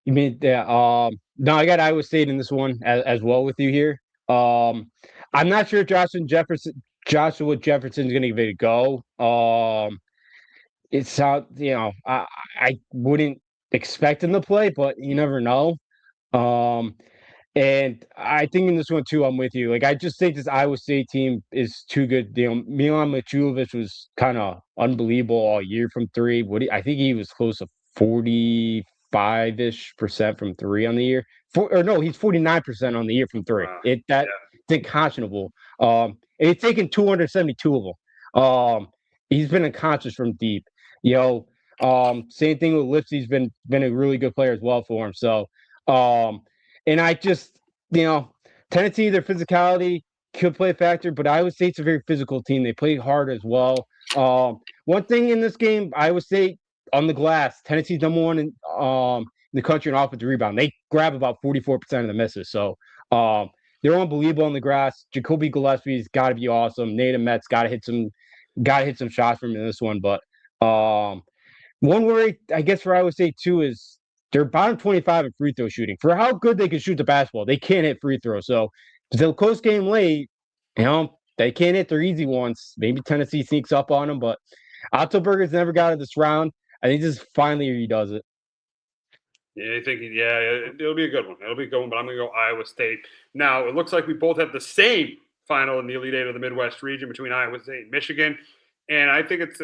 You mean, no, I got Iowa State in this one as well with you here. I'm not sure if Joshua Jefferson's going to give it a go. It's how I wouldn't expect him to play, but you never know. Um, and I think in this one too, I'm with you. Like I just think this Iowa State team is too good. Milan Machulovic was kind of unbelievable all year from three. I think he was close to 45-ish% from three on the year. He's 49% on the year from three. Wow. It's unconscionable. And he's taken 272 of them. He's been unconscious from deep. Same thing with Lipsy's been a really good player as well for him. So, and I just, Tennessee, their physicality could play a factor, but Iowa State's a very physical team. They play hard as well. One thing in this game, Iowa State on the glass, Tennessee's number one in the country in offensive rebound. They grab about 44% of the misses. So they're unbelievable on the grass. Jacoby Gillespie's got to be awesome. Nathan Metz got to hit some shots from in this one. But one worry, I guess, for Iowa State too is they're bottom 25 in free throw shooting. For how good they can shoot the basketball, they can't hit free throws. So if it's a close game late, they can't hit their easy ones. Maybe Tennessee sneaks up on them, but Ottoberger's never got out of this round. I think this is finally he does it. Yeah, it'll be a good one. It'll be a good one, but I'm going to go Iowa State. Now, it looks like we both have the same final in the Elite Eight of the Midwest region between Iowa State and Michigan. And I think it's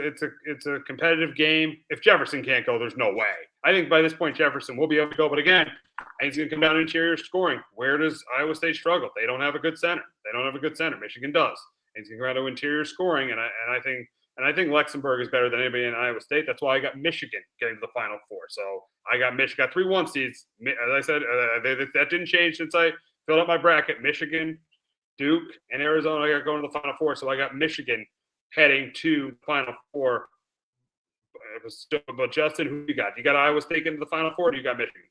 a competitive game. If Jefferson can't go, there's no way. I think by this point Jefferson will be able to go. But again, I think it's going to come down to interior scoring. Where does Iowa State struggle? They don't have a good center. Michigan does. And it's going to come down to interior scoring. And I think Luxembourg is better than anybody in Iowa State. That's why I got Michigan getting to the Final Four. So I got Michigan. Got 3 1 seeds. As I said, that didn't change since I filled out my bracket. Michigan, Duke, and Arizona. I got going to the Final Four. So I got Michigan heading to the Final Four. But Justin, who you got? You got Iowa State into the Final Four, or do you got Michigan?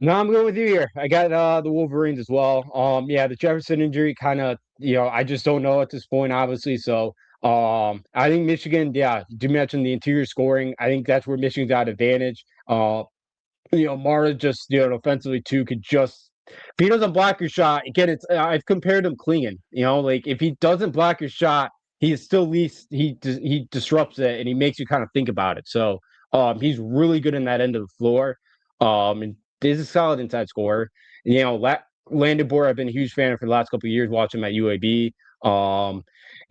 No, I'm going with you here. I got the Wolverines as well. The Jefferson injury kind of, I just don't know at this point, obviously. So I think Michigan, you mentioned the interior scoring. I think that's where Michigan's got advantage. Mara just, offensively too could just, if he doesn't block your shot, again, I've compared him clinging. Like if he doesn't block your shot, he disrupts it and he makes you kind of think about it. So he's really good in that end of the floor. And he's a solid inside scorer. Landon Boer, I've been a huge fan of for the last couple of years, watching him at UAB.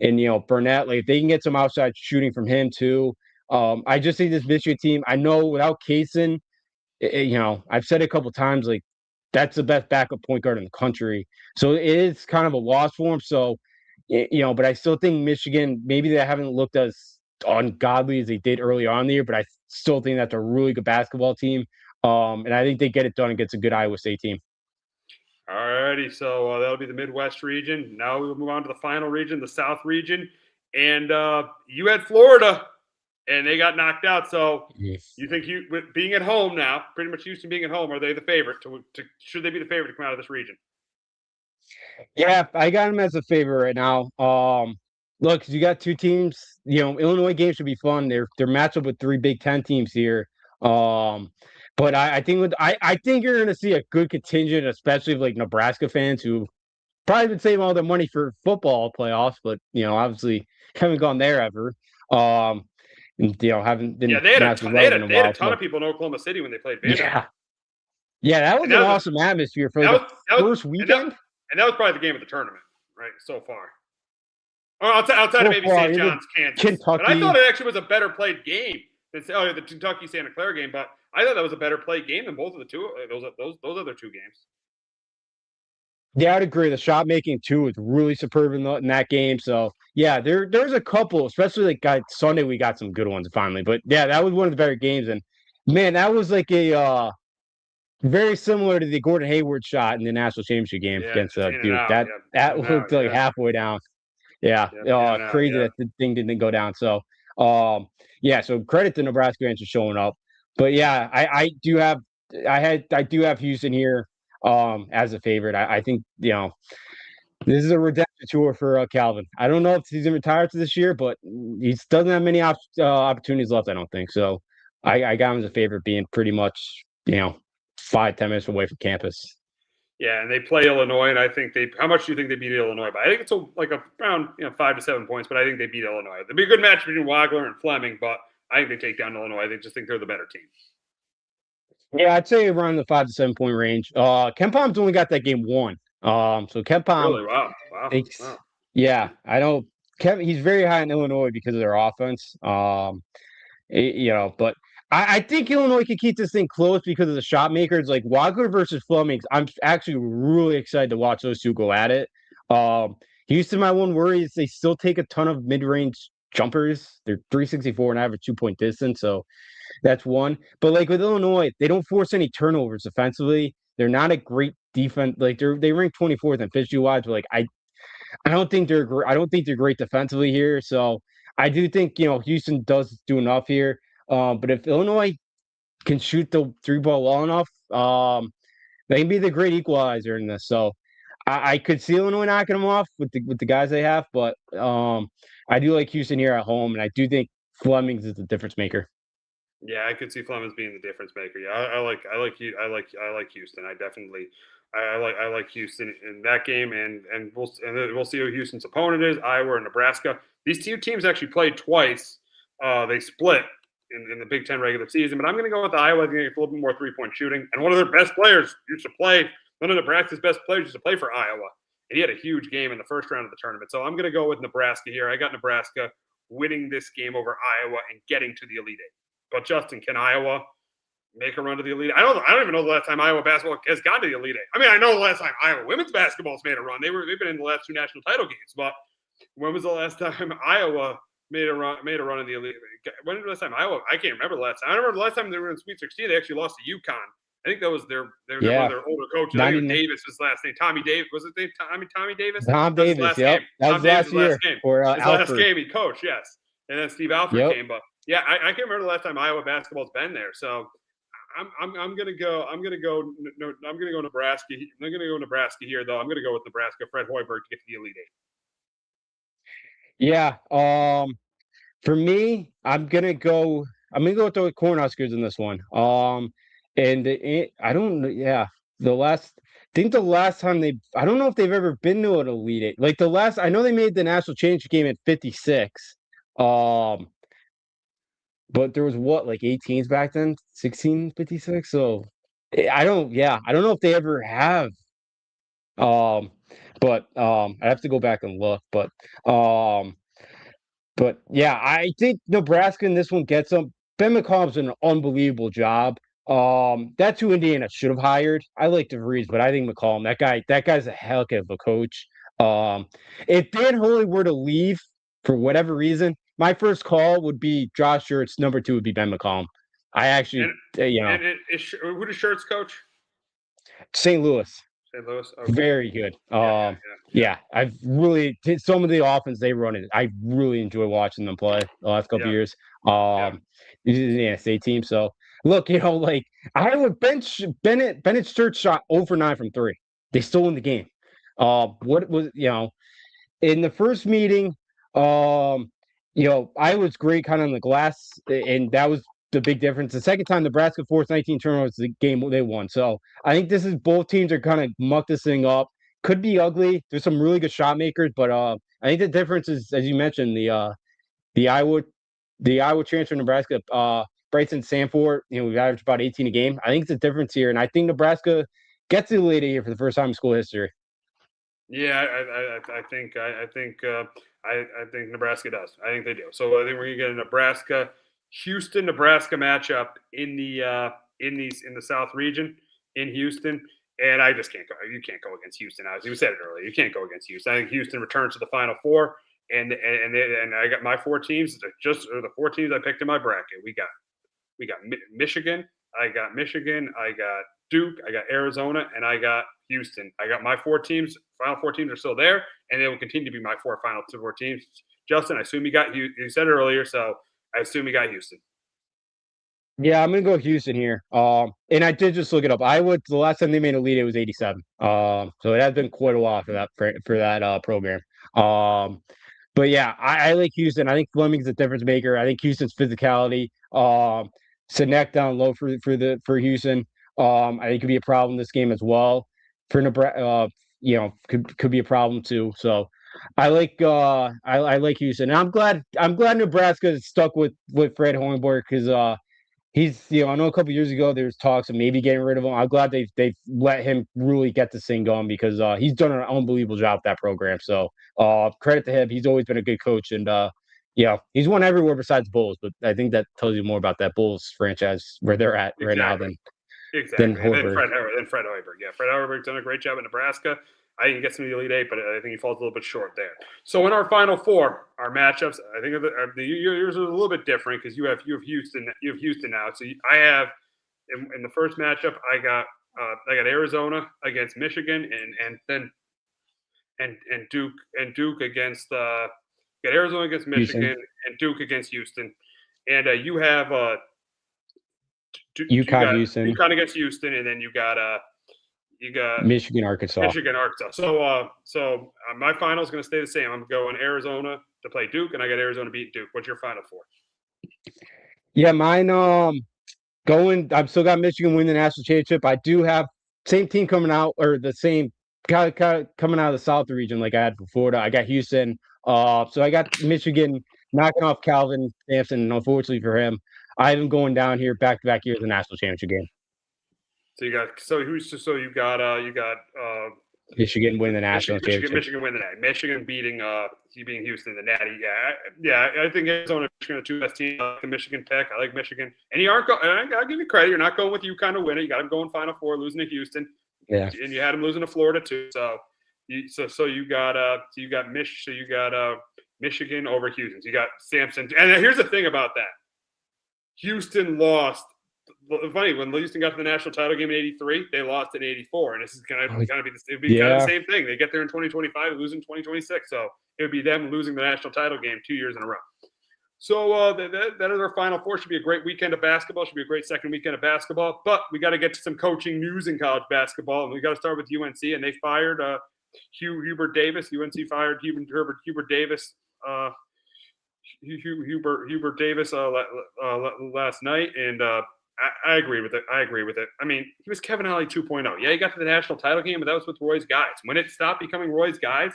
And Burnett, like if they can get some outside shooting from him too. I just think this Michigan team, I know without Kaysen, I've said it a couple times, like that's the best backup point guard in the country. So it is kind of a loss for him. So, but I still think Michigan, maybe they haven't looked as ungodly as they did early on in the year, but I still think that's a really good basketball team. And I think they get it done against a good Iowa State team. All righty, so that'll be the Midwest region. Now we'll move on to the final region, the South region. And you had Florida, and they got knocked out. So you think with being at home now, pretty much Houston being at home, are they the favorite? Should they be the favorite to come out of this region? Yeah, I got them as a favorite right now. Look, you got two teams. Illinois game should be fun. They're matched up with 3 Big Ten teams here. But I think I think you're going to see a good contingent, especially of like Nebraska fans who probably been saving all their money for football playoffs, but obviously haven't gone there ever. And haven't been. Yeah, they had a ton of people in Oklahoma City when they played Vanderbilt. Yeah, that was an awesome atmosphere for the first weekend. And that was probably the game of the tournament, right? So far. Or outside of maybe St. John's, Kansas. Kentucky. But I thought it actually was a better played game than the Kentucky Santa Clara game. But I thought that was a better played game than both of the two. Those other 2 games. Yeah, I'd agree. The shot making too was really superb in that game. So yeah, there's a couple, especially like Sunday we got some good ones finally. But yeah, that was one of the better games. And man, that was like a very similar to the Gordon Hayward shot in the national championship game against Duke. That looked like halfway down. Yeah. Crazy that the thing didn't go down. So so credit to Nebraska fans for showing up. But yeah, I do have Houston here as a favorite. I think this is a redemption tour for Calvin. I don't know if he's gonna retire to this year, but he doesn't have many opportunities left, I don't think. So I got him as a favorite, being pretty much 5-10 minutes away from campus. Yeah, and they play Illinois, and I think they. How much do you think they beat Illinois by? I think it's around 5 to 7 points, but I think they beat Illinois. It'd be a good match between Wagler and Fleming, but I think they take down Illinois. They just think they're the better team. Yeah, I'd say around the 5 to 7 point range. KenPom's only got that game won. So KenPom, Really? Wow. Wow. yeah, I know. He's very high in Illinois because of their offense. But I think Illinois can keep this thing close because of the shot makers, like Wagler versus Fleming. I'm actually really excited to watch those two go at it. Houston, my one worry is they still take a ton of mid-range jumpers. They're 364 and average 2-point distance, so that's one. But like with Illinois, they don't force any turnovers defensively. They're not a great defense. Like they rank 24th in pitch wise, but like I don't think they're great defensively here. So I do think Houston does do enough here. But if Illinois can shoot the three ball well enough, they can be the great equalizer in this. So I could see Illinois knocking them off with the guys they have, but I do like Houston here at home, and I do think Flemings is the difference maker. Yeah, I could see Flemings being the difference maker. Yeah, I like Houston. I like Houston in that game, and we'll see who Houston's opponent is. Iowa or Nebraska. These two teams actually played twice. They split in the Big Ten regular season, but I'm going to go with Iowa. I think it's a little bit more 3-point shooting, and one of their best players used to play. One of Nebraska's best players used to play for Iowa, and he had a huge game in the first round of the tournament. So I'm going to go with Nebraska here. I got Nebraska winning this game over Iowa and getting to the Elite Eight. But Justin, can Iowa make a run to the Elite Eight? I don't even know the last time Iowa basketball has gone to the Elite Eight. I mean, I know the last time Iowa women's basketball's made a run. They've been in the last 2 national title games, but when was the last time Iowa made a run in the Elite Eight? When was the last time Iowa? I can't remember the last time. I remember the last time they were in Sweet 16. They actually lost to UConn. I think that was their one of their older coaches. I think Davis was last name. Tommy Davis. Was it Tommy Davis? Tom Davis, yep. That was last year. Or his last game he coached, yes. And then Steve Alford came. But yeah, I can't remember the last time Iowa basketball's been there. So I'm gonna go Nebraska. I'm gonna go Nebraska here, though. I'm gonna go with Nebraska. Fred Hoiberg to get to the Elite Eight. Yeah. For me, I'm gonna go with the Cornhuskers in this one. I don't know. Yeah, the last time I don't know if they've ever been to an Elite Eight. Like I know they made the national championship game at 56. But there was like 18s back then, 1656. So I don't know if they ever have. But I have to go back and look. But yeah, I think Nebraska in this one gets them. Ben McCollum's done an unbelievable job. That's who Indiana should have hired. I like DeVries, but I think McCollum, that guy's a heck of a coach. If Dan Hurley were to leave for whatever reason, my first call would be Josh Schertz. Number 2 would be Ben McCollum. I actually, who does Schertz coach? St. Louis. St. Louis. Okay. Very good. Yeah. I've really some of the offense they run it. I really enjoy watching them play the last couple of years. This is the NSA team. So look, like I would bench Bennett Schertz shot 0 for 9 from 3. They still win the game. What was in the first meeting? I was great kind of on the glass, and that was the big difference. The second time Nebraska forced 19 turnovers, the game they won. So I think this is both teams are kind of muck this thing up. Could be ugly. There's some really good shot makers, but I think the difference is, as you mentioned, the Iowa transfer Nebraska, Bryson Sanford, we've averaged about 18 a game. I think it's a difference here, and I think Nebraska gets to the Elite Eight here for the first time in school history. Yeah, I think Nebraska does. I think they do. So I think we're gonna get a Nebraska matchup in the South region in Houston, and I just can't go. You can't go against Houston. As you said it earlier, you can't go against Houston. I think Houston returns to the Final Four, and I got my 4 teams. The 4 teams I picked in my bracket. We got Michigan. I got Duke. I got Arizona, and I got Houston. I got my 4 teams. Final 4 teams are still there, and they will continue to be my 4 final 4 teams. Justin, I assume you said it earlier, so I assume you got Houston. Yeah, I'm gonna go Houston here. And I did just look it up. The last time they made a Elite Eight was 87. So it has been quite a while for that program. But yeah, I like Houston. I think Fleming's a difference maker. I think Houston's physicality. Sinek down low for Houston. I think could be a problem in this game as well. for Nebraska, could be a problem too. So I like I like Houston. And I'm glad Nebraska is stuck with Fred Hoiberg because he's, I know a couple years ago there was talks of maybe getting rid of him. I'm glad they've let him really get this thing going because he's done an unbelievable job with that program. So credit to him. He's always been a good coach, and he's won everywhere besides Bulls. But I think that tells you more about that Bulls franchise where they're at right now than Hoiberg. Fred Hoiberg. Yeah, Fred Hoiberg's done a great job in Nebraska. I think he gets to the Elite Eight, but I think he falls a little bit short there. So in our Final Four, our matchups, I think yours are a little bit different because you have Houston now. So I have in the first matchup, I got Arizona against Michigan, and Duke against got Arizona against Michigan Houston. and Duke against Houston, and you have Houston. UConn against Houston, and then you got Michigan, Arkansas. So my final is going to stay the same. I'm going Arizona to play Duke, and I got Arizona beat Duke. What's your Final Four? Yeah, mine. I've still got Michigan win the national championship. I do have same team coming out, or the same coming out of the South region like I had for Florida. I got Houston. So I got Michigan knocking off Calvin Sampson. And unfortunately for him, I have him going down here back-to-back years in the national championship game. So you got Michigan win the national championship. Michigan win the Natty. Michigan beating Houston in the Natty. Yeah. I think Arizona and Michigan are the two best teams. I like the Michigan pick. I like Michigan, and I'll give you credit. You're not going with UConn to win it. You got them going Final Four, losing to Houston. Yeah, and you had them losing to Florida too. So you got Michigan over Houston. So you got Sampson. And here's the thing about that: Houston lost. Funny, when Houston got to the national title game in '83, they lost in '84, and this is kind of be kind of the same thing. They get there in 2025, lose in 2026, so it would be them losing the national title game 2 years in a row. So that is our Final Four. Should be a great weekend of basketball. Should be a great second weekend of basketball. But we got to get to some coaching news in college basketball, and we got to start with UNC. And they fired Hubert Davis. UNC fired Hubert Davis. Hubert Davis last night, and I agree with it. I mean, he was Kevin Ollie 2.0. Yeah, he got to the national title game, but that was with Roy's guys. When it stopped becoming Roy's guys,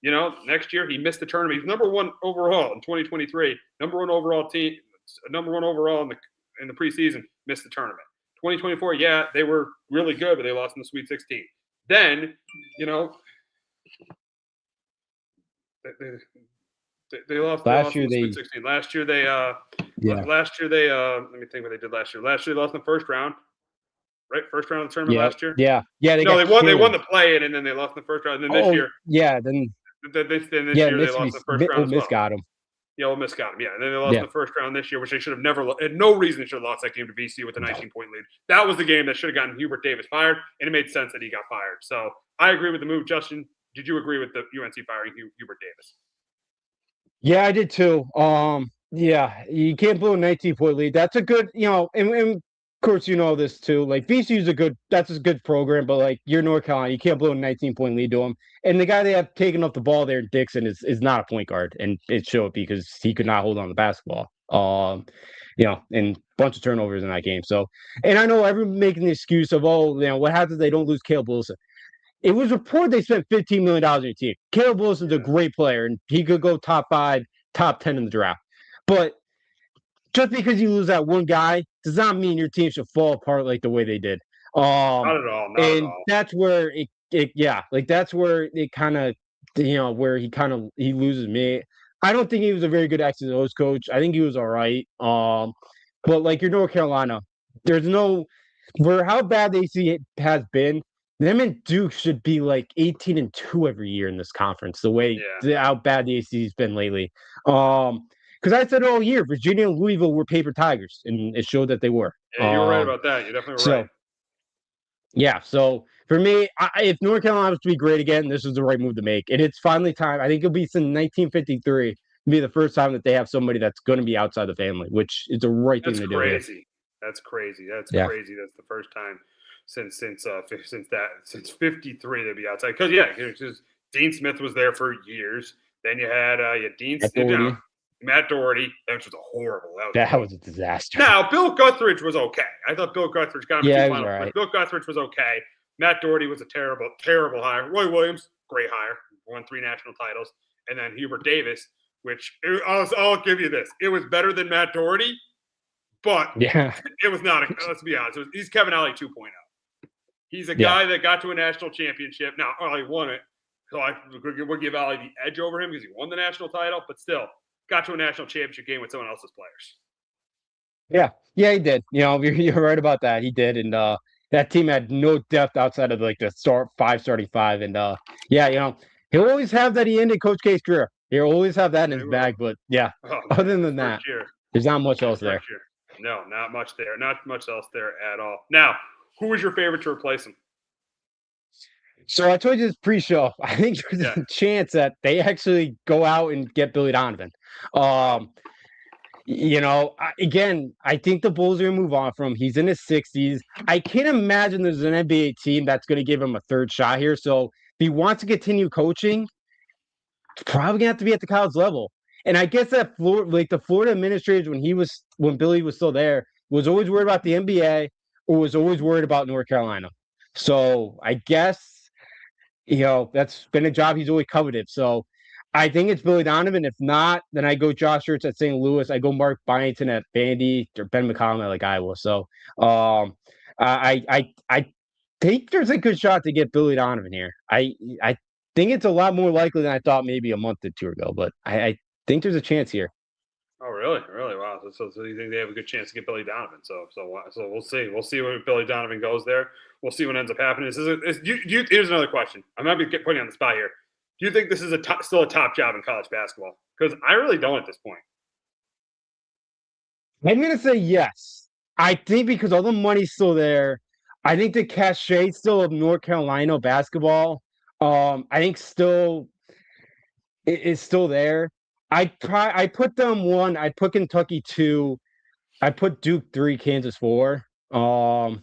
next year he missed the tournament. He was number one overall in 2023. Number one overall team. Number one overall in the preseason. Missed the tournament. 2024, yeah, they were really good, but they lost in the Sweet 16. Then, they lost last year. Sweet 16. Last year they let me think what they did last year. Last year they lost in the first round, right? First round of the tournament last year. Yeah. They won. They won the play-in, and then they lost in the first round. And then this year, year they lost in the first round. Ole Miss got them. Yeah, Ole Miss got them. Yeah, and then they lost in the first round this year, which they should have never. Had no reason they should have lost that game to VC with a 19-point lead. That was the game that should have gotten Hubert Davis fired, and it made sense that he got fired. So I agree with the move. Justin, did you agree with the UNC firing Hubert Davis? Yeah, I did too. Yeah, you can't blow a 19-point lead. That's a good, and of course you know this too. Like VCU's that's a good program, but like you're North Carolina, you can't blow a 19-point lead to them. And the guy they have taken up the ball there, Dixon, is not a point guard, and it showed because he could not hold on to the basketball. And a bunch of turnovers in that game. So, and I know everyone making the excuse of, what happens if they don't lose Caleb Wilson? It was reported they spent $15 million on your team. Caleb Wilson's a great player, and he could go top 5, top 10 in the draft. But just because you lose that one guy does not mean your team should fall apart like the way they did. Not at all. Not at all. That's where that's where it kind of, where he loses me. I don't think he was a very good X's and O's coach. I think he was all right. But like you're North Carolina, there's no for how bad the AC has been. Them and Duke should be like 18-2 every year in this conference. The way how bad the AC has been lately. Because I said all year, Virginia and Louisville were paper tigers, and it showed that they were. Yeah, you were right about that. You're definitely right. Yeah, so for me, if North Carolina was to be great again, this is the right move to make. And it's finally time. I think it'll be since 1953 to be the first time that they have somebody that's going to be outside the family, which is the right thing to do. That's crazy. That's crazy. That's the first time since 53 they'd be outside. Because Dean Smith was there for years. Then you had Dean Smith. Matt Doherty, which was horrible. That was a disaster. Now, Bill Guthridge was okay. I thought Bill Guthridge got him too final. Right. Bill Guthridge was okay. Matt Doherty was a terrible, terrible hire. Roy Williams, great hire, won 3 national titles, and then Hubert Davis, which I'll give you this: it was better than Matt Doherty, but it was not. Let's be honest, he's Kevin Ollie 2.0. He's a guy that got to a national championship. Now Ollie won it, so I would give Ollie the edge over him because he won the national title, but still got to a national championship game with someone else's players. Yeah, he did. You're right about that. He did, and that team had no depth outside of like the starting five, and he'll always have that. He ended Coach K's career. He'll always have that in his bag. But other than that, there's not much else there. No, not much there. Not much else there at all. Now, who is your favorite to replace him? So I told you this pre-show. I think there's a chance that they actually go out and get Billy Donovan. Again, I think the Bulls are going to move on from him. He's in his 60s. I can't imagine there's an NBA team that's going to give him a third shot here. So if he wants to continue coaching, it's probably going to have to be at the college level. And I guess that the Florida administrators, when Billy was still there, was always worried about the NBA or was always worried about North Carolina. So I guess, that's been a job he's always coveted. So I think it's Billy Donovan. If not, then I go Josh Hurts at St. Louis. I go Mark Byington at Vandy or Ben McCollum at Iowa. So I think there's a good shot to get Billy Donovan here. I think it's a lot more likely than I thought maybe a month or two ago, but I think there's a chance here. Oh, really? Really? Wow. So you think they have a good chance to get Billy Donovan? So we'll see. We'll see where Billy Donovan goes there. We'll see what ends up happening. Here's another question. I'm not going to put you on the spot here. Do you think this is still a top job in college basketball? Because I really don't at this point. I'm going to say yes. I think because all the money's still there. I think the cachet still of North Carolina basketball, I think it's still there. I put them 1. I put Kentucky 2. I put Duke 3, Kansas 4. Would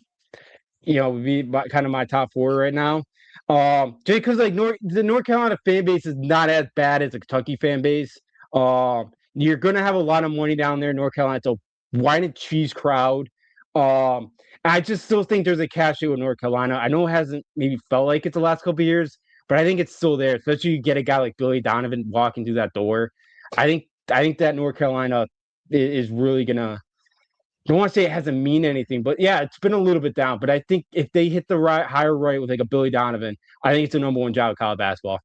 be kind of my top 4 right now. Just because the North Carolina fan base is not as bad as the Kentucky fan base. You're gonna have a lot of money down there in North Carolina. It's a wine and cheese crowd. I just still think there's a cachet with North Carolina. I know it hasn't maybe felt like it the last couple of years, but I think it's still there. Especially you get a guy like Billy Donovan walking through that door. I think that North Carolina is really gonna. I don't want to say it hasn't mean anything, but it's been a little bit down. But I think if they hit the higher right with like a Billy Donovan, I think it's the number 1 job of college basketball.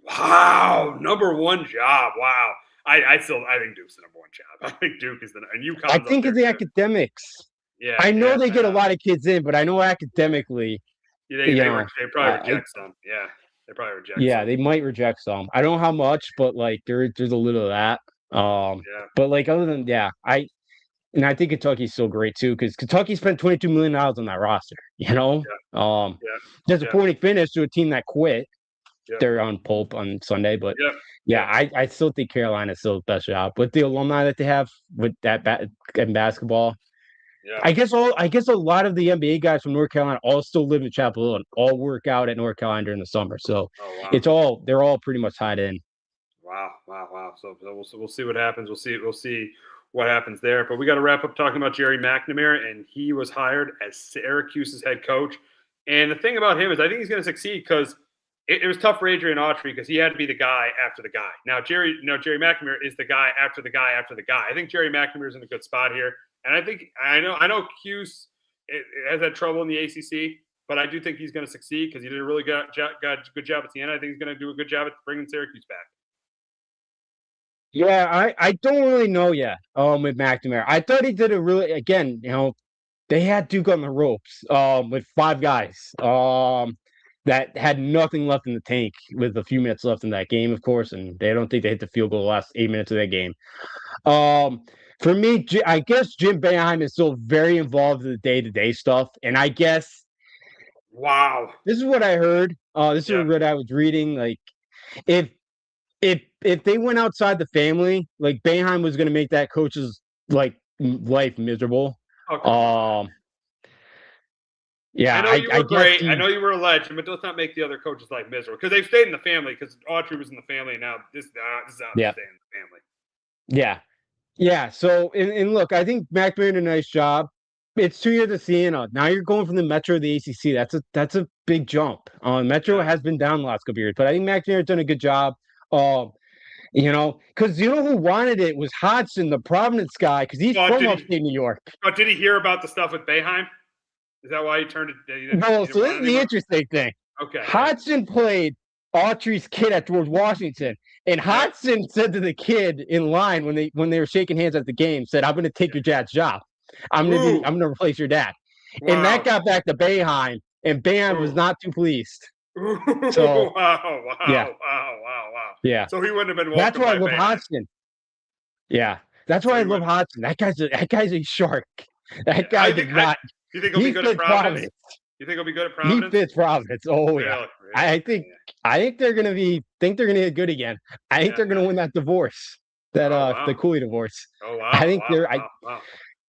Wow, number 1 job. Wow. I think Duke's the number 1 job. I think Duke is and UConn. I think it's the academics. Yeah. I know they get a lot of kids in, but I know academically. They probably reject some. Yeah. They probably reject some. They might reject some. I don't know how much, but there's a little of that. But other than I think Kentucky's still great too, because Kentucky spent $22 million on that roster. Disappointing finish to a team that quit. They're on pulp on Sunday, but I still think Carolina's still the best job with the alumni that they have with that in basketball. Yeah. I guess a lot of the NBA guys from North Carolina all still live in Chapel Hill and all work out at North Carolina during the summer. So they're all pretty much tied in. Wow. So we'll see what happens. We'll see what happens there. But we got to wrap up talking about Jerry McNamara, and he was hired as Syracuse's head coach. And the thing about him is I think he's going to succeed because it was tough for Adrian Autry because he had to be the guy after the guy. Now Jerry McNamara is the guy after the guy after the guy. I think Jerry McNamara is in a good spot here. And I know Cuse has had trouble in the ACC, but I do think he's going to succeed because he did a really good job at the end. I think he's going to do a good job at bringing Syracuse back. Yeah, I don't really know yet with McNamara. I thought he did a really, again, they had Duke on the ropes with 5 guys that had nothing left in the tank with a few minutes left in that game, of course, and they don't think they hit the field goal the last 8 minutes of that game. For me, I guess Jim Boeheim is still very involved in the day-to-day stuff, and I guess this is what I heard. This is what I was reading. Like, if they went outside the family, like Boeheim was going to make that coach's life miserable. Okay. Yeah, I know you were great. I know you were a legend, but let's not make the other coaches' life miserable because they've stayed in the family. Because Autry was in the family, and now this is out to stay in the family. Yeah. So and look, I think McNamara did a nice job. It's 2 years of Siena. Now you're going from the Metro to the ACC. That's a big jump. Metro has been down the last couple years, but I think Max Nair's done a good job. Because you know who wanted it was Hodgson, the Providence guy, because he's from upstate New York. But did he hear about the stuff with Boeheim? Is that why he turned it? No, so this is the interesting thing. Okay. Hodgson played Autry's kid at George Washington, and Hodgson said to the kid in line when they were shaking hands at the game, said, "I'm going to take your dad's job. I'm going to replace your dad." Wow. And that got back to Boeheim, and Boeheim was not too pleased. So wow. Yeah. So he wouldn't have been. That's why I love Hodgson. Yeah, that's why I love Hodgson. That guy's a shark. That guy did not. You think he'll be good at Providence? You think he'll be good at Providence? He fits Providence. Oh yeah. Really? I think they're gonna get good again. I think they're gonna win that divorce. The Cooley divorce. Oh wow. I think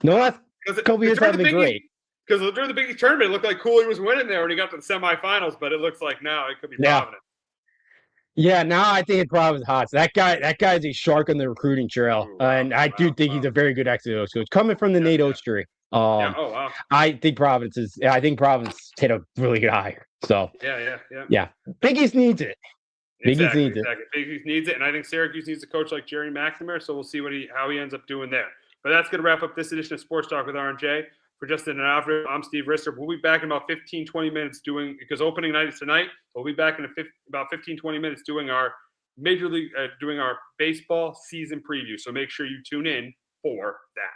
no, that's a couple years have been great. Because during the Big East tournament, it looked like Cooley was winning there when he got to the semifinals, but it looks like now it could be Providence. Yeah, now I think it's Providence hot. So that guy's a shark on the recruiting trail, and I do think he's a very good exit coach. Coming from the Nate Oates tree. I think Providence hit a really good hire. So yeah. Big East needs it. Big East needs it, and I think Syracuse needs a coach like Jerry McNamara. So we'll see how he ends up doing there. But that's going to wrap up this edition of Sports Talk with R&J. For Justin and Alfred, I'm Steve Rister. We'll be back in about 15-20 minutes because opening night is tonight. We'll be back in about 15-20 minutes doing our doing our baseball season preview. So make sure you tune in for that.